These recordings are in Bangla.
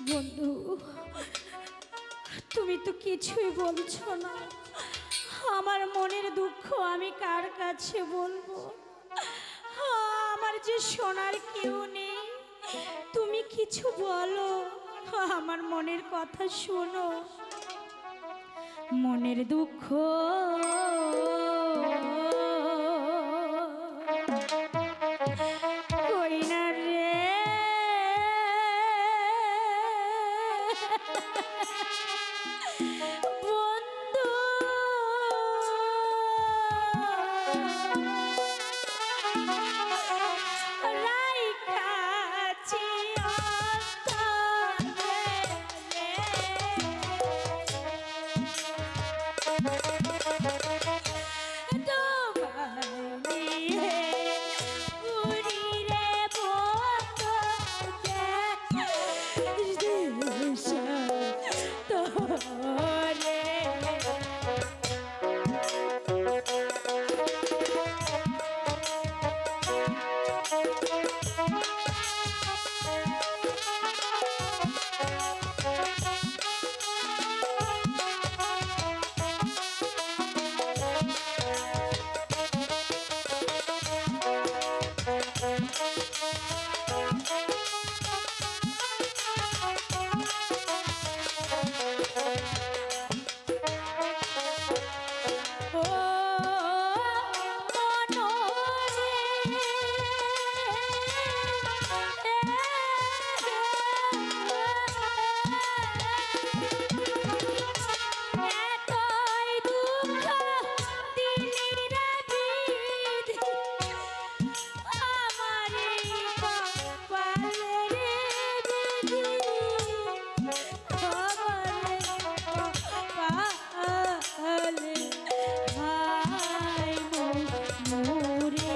বন্ধু, তুমি তো কিছুই বলছো না। আমার মনের দুঃখ আমি কার কাছে বলবো? আমার যে শোনার কেউ নেই। তুমি কিছু বলো, আমার মনের কথা শোনো। মনের দুঃখ কই না রে, বন্ধু। রাইখাছি অন্তরে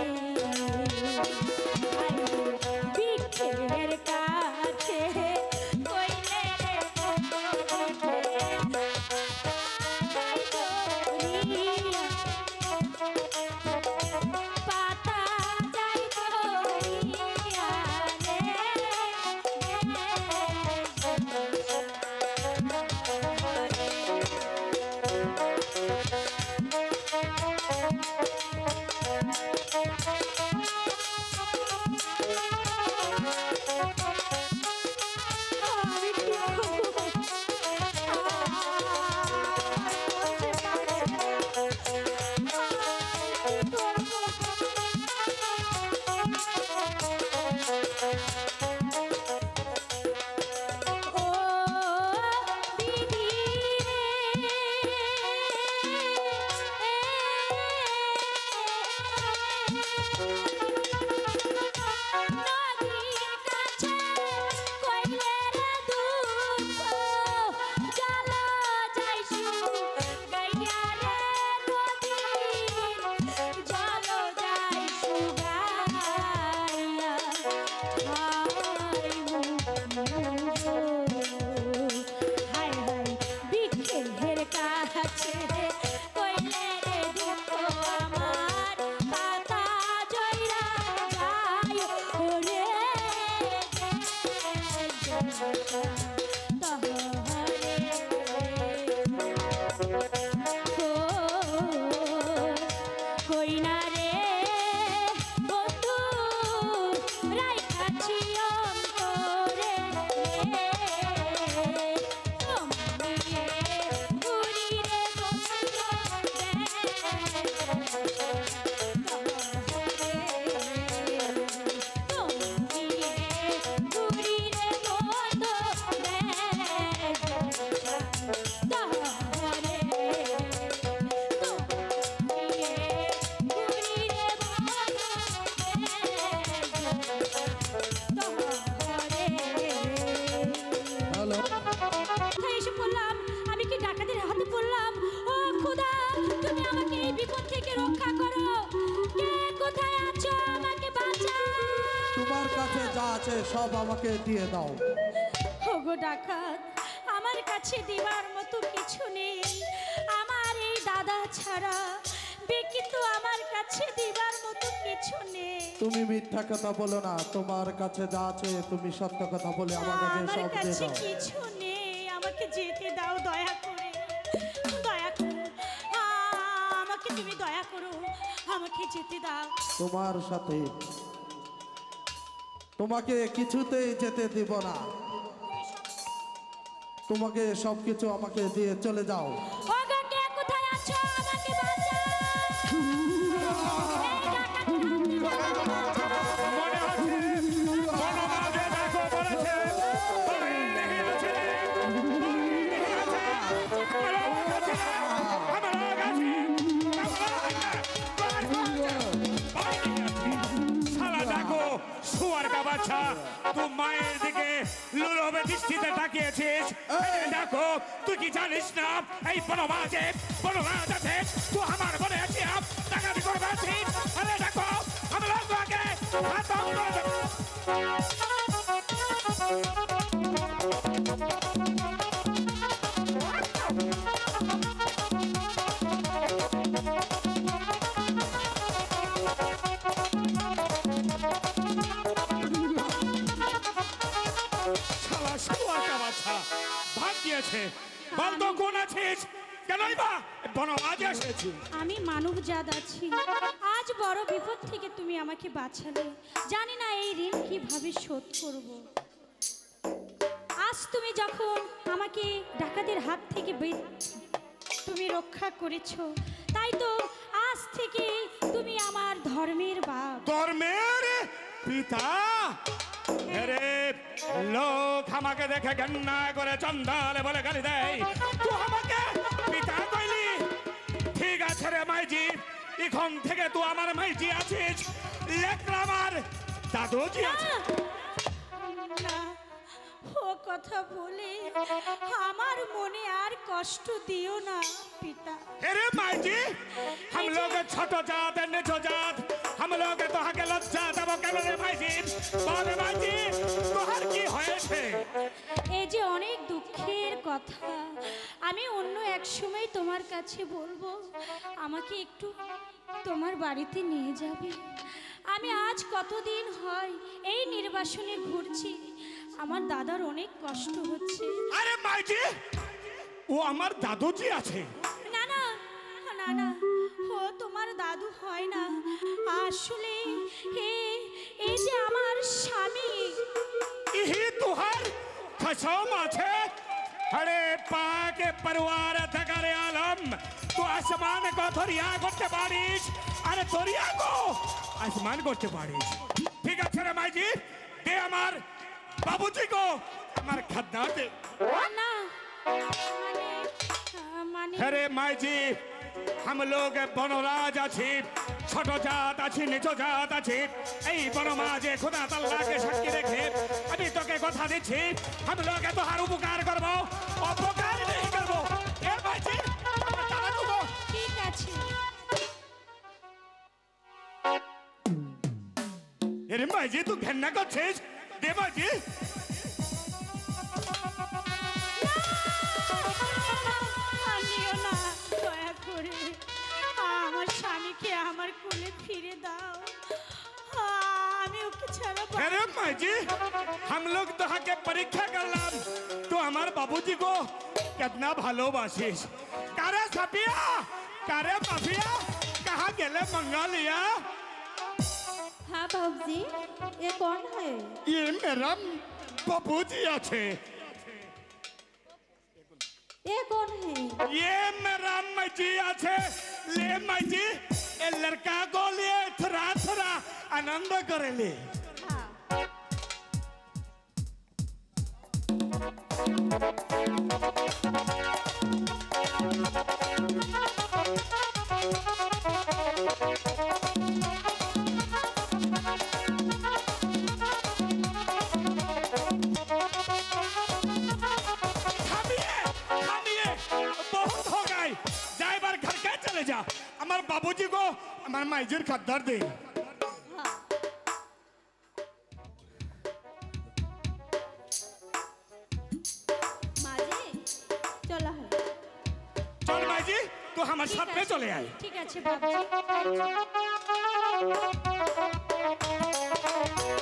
আছে সব আমাকে দিয়ে দাও। ওগো ডাকাত, আমার কাছে দেওয়ার মতো কিছু নেই। আমার এই দাদা ছাড়া দিবে, কিন্তু আমার কাছে দিবার মতো কিছু নেই। তুমি মিথ্যা কথা বলো না, তোমার কাছে যা আছে তুমি সত্য কথা বলে আমার কাছে আমার সব দিয়ে কাছে দাও। কিছু নেই, আমাকে যেতে দাও দয়া করে, দয়া করো। আমাকে তুমি দয়া করো, আমাকে যেতে দাও। তোমার সাথে তোমাকে কিছুতেই যেতে দিব না। তোমাকে সবকিছু আমাকে দিয়ে চলে যাও। ওগো, কে কোথায় আছো? আমাকে বাঁচাও। এই ডাকাতের হাত থেকে আমাকে বাঁচাও। মনে হচ্ছে বনমাঝে দেখো বলেছে, বাড়ি দেখে গেছে, বাড়ি দেখে গেছে, আমার কাছে, শালা দেখো শুয়ার কা বাচ্চা, তুই মায়ের দিকে লোলবে দৃষ্টিতে তাকিয়েছিস। এই দেখো, তুই কি জানিস না এই বনমাঝ আছে, তুই আমার বনে আছিস, ডাকাতি করবে আছিস। আরে দেখো আমি লোককে হাত করে দেবো। শালা শুয়ার কা বাচ্চা ভাগ দিয়েছে। বল তো কোন আছিস? কেনই বা বনমাঝে এসেছি? আমি মানব জাত আছি। আজ বড় বিপদ থেকে তুমি আমাকে বাঁচালে, জানি না এই ঋণ কিভাবে শোধ করব। আজ তুমি যখন আমাকে ডাকাতের হাত থেকে তুমি রক্ষা করেছো, তাই তো আজ থেকে তুমি আমার ধর্মের বাপ। ধর্মের পিতা? আরে লোক আমাকে দেখে ঘৃণা করে চন্দালে বলে গালি দেয়, তুই আমাকে পিতা কইলি? ঠিক আছে রে মাইজি, এখন থেকে তুই আমার মাইজি আছিস, লেখরা আমার দাদুজি আছে। না, ও কথা বলে আমার মনে আর কষ্ট দিও না পিতা। अरे माई जी, हम लोग छोटो जात निचो जात, हम लोग तो हके लज्जा देबो केन रे माई जी? बाबे माई जी, तोहार কি হয়েছে? এই যে অনেক দুঃখের কথা, আমি অন্য এক সময় তোমার কাছে বলবো। আমাকে একটু তোমার বাড়িতে নিয়ে যাবে? আমি আজ কতদিন হয় এই নির্বাসনে ঘুরছি, আমার দাদার অনেক কষ্ট হচ্ছে। আরে মাই জি, ও আমার দাদুজি আছে। না না না না, ও তোমার দাদু হয় না, আসলে এই যে আমার স্বামী। ইহি তোহার খসম আছে? আরে পাকে পরিবার থাকারে আলম, তো আসমান কো ধরিয়া করতে পারিস, আরে ধরিয়া কো আসমান করতে পারিস। ঠিক আছে রে মাই জি, দে আমার বাবুজি কো আমার খাদ্য দে। না মানে মানে अरे माई जी, हम लोग बनराज आछि, छोटो जात आछि, निचो जात आछि, এই বনমাঝে খোদা তাআলাকে সাক্ষী রেখে আমি তোকে কথা দিচ্ছি, हम लोग তোহার উপকার করব, অপকার नहीं করব। এ মাই জি, আমার টাকা দেবো। ঠিক আছে। আরে মাই জি, তুই ঘেন্না করছিস? দে মাই জি। আনিও না, দয়া করে আমার স্বামীকে আমার কোলে ফিরে দাও। আমি ওকে ছাড়া अरे माई जी, हम लोग तो हके परीक्षा करलाम, तो हमार बाबूजी को कितना ভালোবাসিস। কারে সাপিয়া, কারে মাফিয়া, कहाँ गेले मंगालिया? हाँ बाबूजी, ये कौन है? ये मेरा बाबूजी আছে। ये कौन है? ये मेरा माजी আছে। ले माजी, ए लड़का को लिए थोड़ा थोड़ा आनंद करे ले। हाँ। থামিয়ে, থামিয়ে, बहुत हो गई, जा এবার घर के चले जा। আমার বাবুজি को আমার মাইজির খাদ্দার দে। माजी, चलो है। चल माई जी, तू तो हमारे ঠিক साथ में আছে, चले आए ঠিক আছে বাবজি।